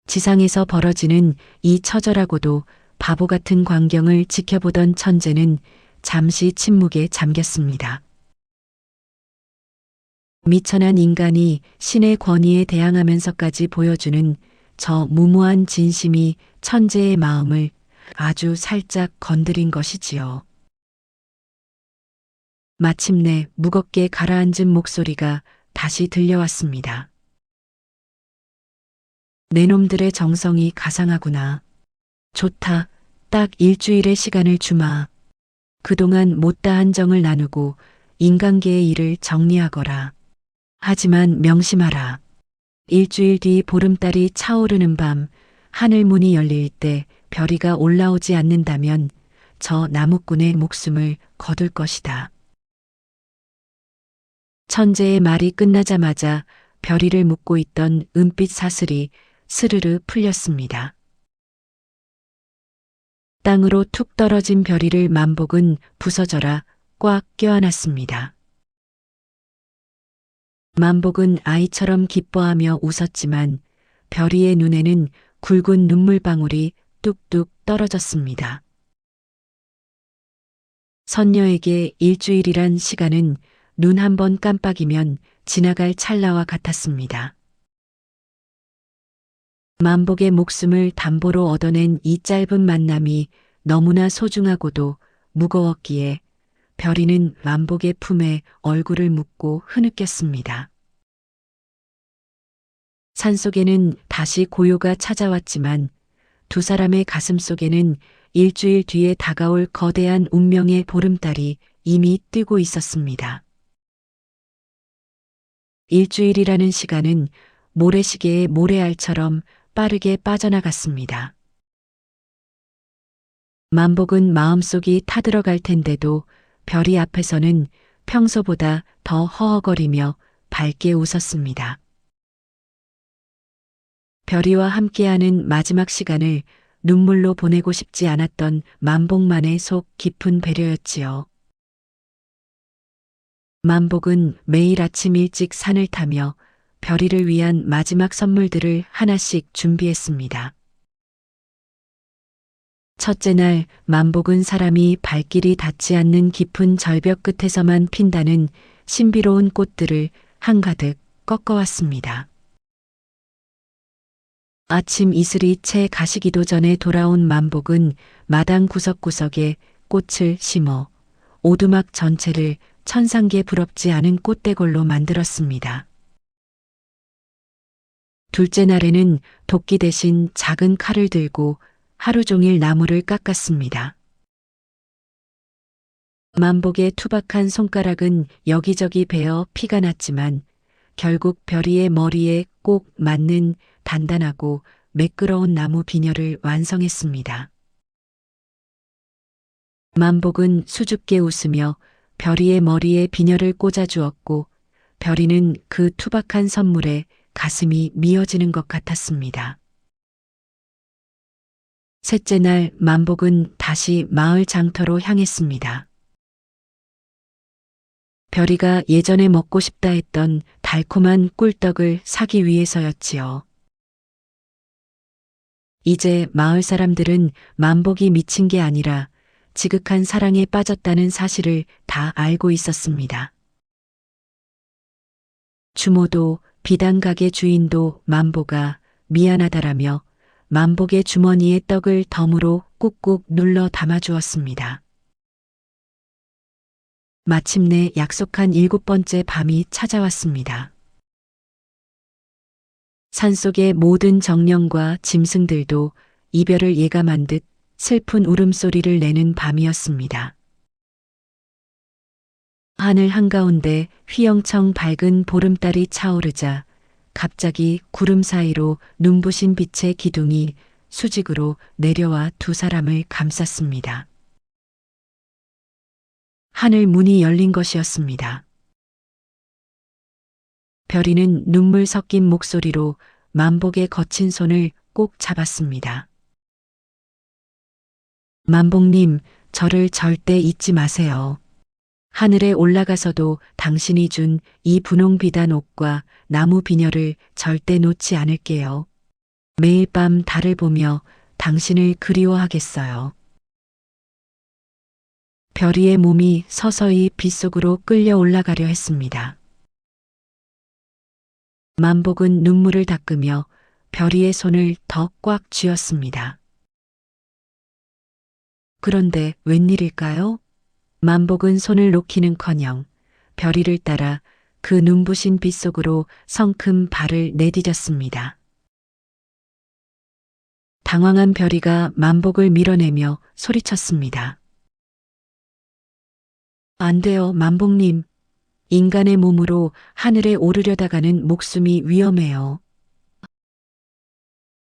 지상에서 벌어지는 이 처절하고도 바보 같은 광경을 지켜보던 천재는 잠시 침묵에 잠겼습니다. 미천한 인간이 신의 권위에 대항하면서까지 보여주는 저 무모한 진심이 천재의 마음을 아주 살짝 건드린 것이지요. 마침내 무겁게 가라앉은 목소리가 다시 들려왔습니다. 내 놈들의 정성이 가상하구나. 좋다. 딱 일주일의 시간을 주마. 그동안 못다한 정을 나누고 인간계의 일을 정리하거라. 하지만 명심하라. 일주일 뒤 보름달이 차오르는 밤 하늘문이 열릴 때 별이가 올라오지 않는다면 저 나무꾼의 목숨을 거둘 것이다. 천재의 말이 끝나자마자 별이를 묶고 있던 은빛 사슬이 스르르 풀렸습니다. 땅으로 툭 떨어진 별이를 만복은 부서져라 꽉 껴안았습니다. 만복은 아이처럼 기뻐하며 웃었지만 별이의 눈에는 굵은 눈물방울이 뚝뚝 떨어졌습니다. 선녀에게 일주일이란 시간은 눈 한 번 깜빡이면 지나갈 찰나와 같았습니다. 만복의 목숨을 담보로 얻어낸 이 짧은 만남이 너무나 소중하고도 무거웠기에 별이는 만복의 품에 얼굴을 묻고 흐느꼈습니다. 산속에는 다시 고요가 찾아왔지만 두 사람의 가슴 속에는 일주일 뒤에 다가올 거대한 운명의 보름달이 이미 뜨고 있었습니다. 일주일이라는 시간은 모래시계의 모래알처럼 빠르게 빠져나갔습니다. 만복은 마음속이 타들어갈 텐데도 별이 앞에서는 평소보다 더 허허거리며 밝게 웃었습니다. 별이와 함께하는 마지막 시간을 눈물로 보내고 싶지 않았던 만복만의 속 깊은 배려였지요. 만복은 매일 아침 일찍 산을 타며 별이를 위한 마지막 선물들을 하나씩 준비했습니다. 첫째 날, 만복은 사람이 발길이 닿지 않는 깊은 절벽 끝에서만 핀다는 신비로운 꽃들을 한가득 꺾어왔습니다. 아침 이슬이 채 가시기도 전에 돌아온 만복은 마당 구석구석에 꽃을 심어 오두막 전체를 천상계 부럽지 않은 꽃대골로 만들었습니다. 둘째 날에는 도끼 대신 작은 칼을 들고 하루 종일 나무를 깎았습니다. 만복의 투박한 손가락은 여기저기 베어 피가 났지만 결국 별이의 머리에 꼭 맞는 단단하고 매끄러운 나무 비녀를 완성했습니다. 만복은 수줍게 웃으며 별이의 머리에 비녀를 꽂아주었고 별이는 그 투박한 선물에 가슴이 미어지는 것 같았습니다. 셋째 날 만복은 다시 마을 장터로 향했습니다. 별이가 예전에 먹고 싶다 했던 달콤한 꿀떡을 사기 위해서였지요. 이제 마을 사람들은 만복이 미친 게 아니라 지극한 사랑에 빠졌다는 사실을 다 알고 있었습니다. 주모도 비단 가게 주인도 만보가 미안하다라며 만복의 주머니에 떡을 덤으로 꾹꾹 눌러 담아주었습니다. 마침내 약속한 7번째 밤이 찾아왔습니다. 산속의 모든 정령과 짐승들도 이별을 예감한 듯 슬픈 울음소리를 내는 밤이었습니다. 하늘 한가운데 휘영청 밝은 보름달이 차오르자 갑자기 구름 사이로 눈부신 빛의 기둥이 수직으로 내려와 두 사람을 감쌌습니다. 하늘 문이 열린 것이었습니다. 별이는 눈물 섞인 목소리로 만복의 거친 손을 꼭 잡았습니다. 만복님, 저를 절대 잊지 마세요. 하늘에 올라가서도 당신이 준 이 분홍 비단 옷과 나무 비녀를 절대 놓지 않을게요. 매일 밤 달을 보며 당신을 그리워하겠어요. 별이의 몸이 서서히 빗속으로 끌려 올라가려 했습니다. 만복은 눈물을 닦으며 별이의 손을 더 꽉 쥐었습니다. 그런데 웬일일까요? 만복은 손을 놓기는커녕 별이를 따라 그 눈부신 빛속으로 성큼 발을 내디뎠습니다. 당황한 별이가 만복을 밀어내며 소리쳤습니다. 안 돼요, 만복님. 인간의 몸으로 하늘에 오르려다가는 목숨이 위험해요.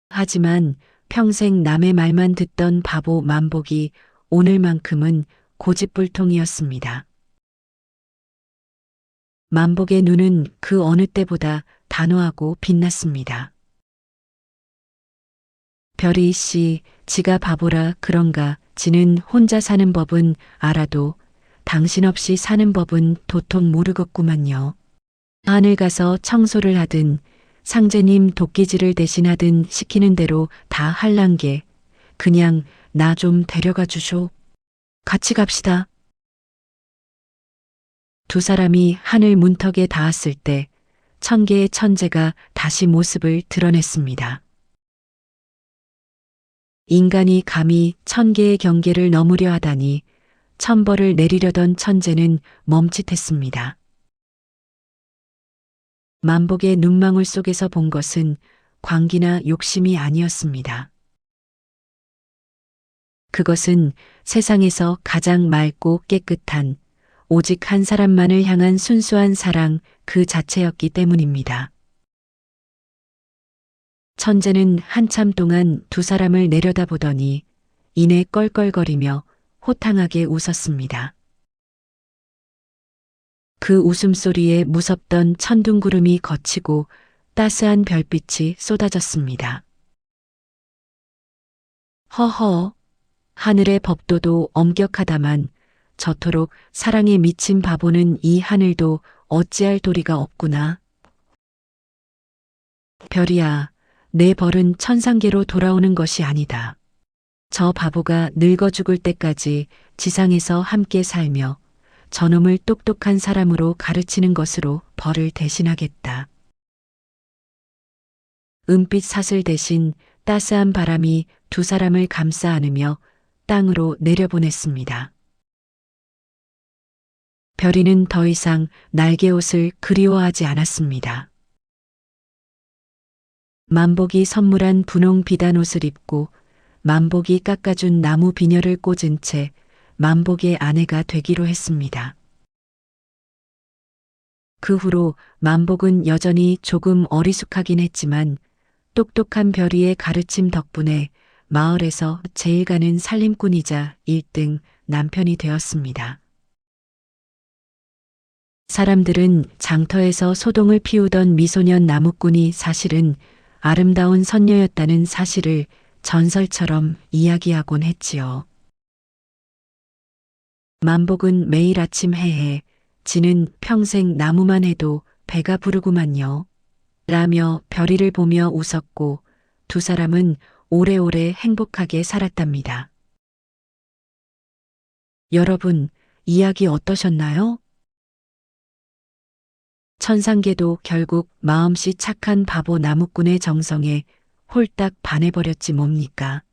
하지만 평생 남의 말만 듣던 바보 만복이 오늘만큼은 고집불통이었습니다. 만복의 눈은 그 어느 때보다 단호하고 빛났습니다. 별이 씨, 지가 바보라 그런가, 지는 혼자 사는 법은 알아도 당신 없이 사는 법은 도통 모르겠구만요. 하늘 가서 청소를 하든 상제님 도끼질을 대신하든 시키는 대로 다 할란게 그냥 나 좀 데려가 주쇼. 같이 갑시다. 두 사람이 하늘 문턱에 닿았을 때 1000개의 천재가 다시 모습을 드러냈습니다. 인간이 감히 1000개의 경계를 넘으려 하다니 천벌을 내리려던 천재는 멈칫했습니다. 만복의 눈망울 속에서 본 것은 광기나 욕심이 아니었습니다. 그것은 세상에서 가장 맑고 깨끗한 오직 한 사람만을 향한 순수한 사랑 그 자체였기 때문입니다. 천재는 한참 동안 두 사람을 내려다보더니 이내 껄껄거리며 호탕하게 웃었습니다. 그 웃음소리에 무섭던 천둥구름이 걷히고 따스한 별빛이 쏟아졌습니다. 허허, 하늘의 법도도 엄격하다만 저토록 사랑에 미친 바보는 이 하늘도 어찌할 도리가 없구나. 별이야, 내 벌은 천상계로 돌아오는 것이 아니다. 저 바보가 늙어 죽을 때까지 지상에서 함께 살며 저놈을 똑똑한 사람으로 가르치는 것으로 벌을 대신하겠다. 은빛 사슬 대신 따스한 바람이 두 사람을 감싸 안으며 땅으로 내려보냈습니다. 별이는 더 이상 날개옷을 그리워하지 않았습니다. 만복이 선물한 분홍 비단 옷을 입고 만복이 깎아준 나무 비녀를 꽂은 채 만복의 아내가 되기로 했습니다. 그 후로 만복은 여전히 조금 어리숙하긴 했지만 똑똑한 별이의 가르침 덕분에 마을에서 제일 가는 살림꾼이자 1등 남편이 되었습니다. 사람들은 장터에서 소동을 피우던 미소년 나무꾼이 사실은 아름다운 선녀였다는 사실을 전설처럼 이야기하곤 했지요. 만복은 매일 아침 해해 지는 평생 나무만 해도 배가 부르구만요. 라며 별이를 보며 웃었고 두 사람은 오래오래 행복하게 살았답니다. 여러분, 이야기 어떠셨나요? 천상계도 결국 마음씨 착한 바보 나무꾼의 정성에 홀딱 반해버렸지 뭡니까?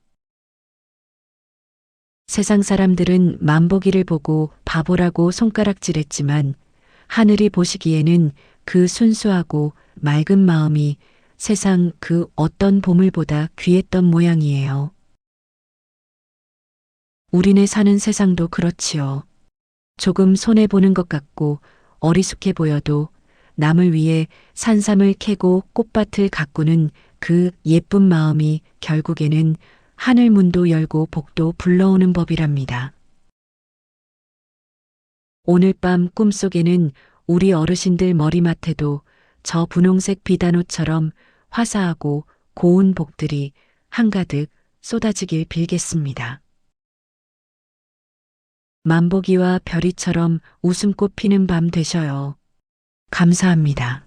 세상 사람들은 만복이를 보고 바보라고 손가락질했지만 하늘이 보시기에는 그 순수하고 맑은 마음이 세상 그 어떤 보물보다 귀했던 모양이에요. 우리네 사는 세상도 그렇지요. 조금 손해보는 것 같고 어리숙해 보여도 남을 위해 산삼을 캐고 꽃밭을 가꾸는 그 예쁜 마음이 결국에는 하늘 문도 열고 복도 불러오는 법이랍니다. 오늘 밤 꿈속에는 우리 어르신들 머리맡에도 저 분홍색 비단옷처럼 화사하고 고운 복들이 한가득 쏟아지길 빌겠습니다. 만복이와 별이처럼 웃음꽃 피는 밤 되셔요. 감사합니다.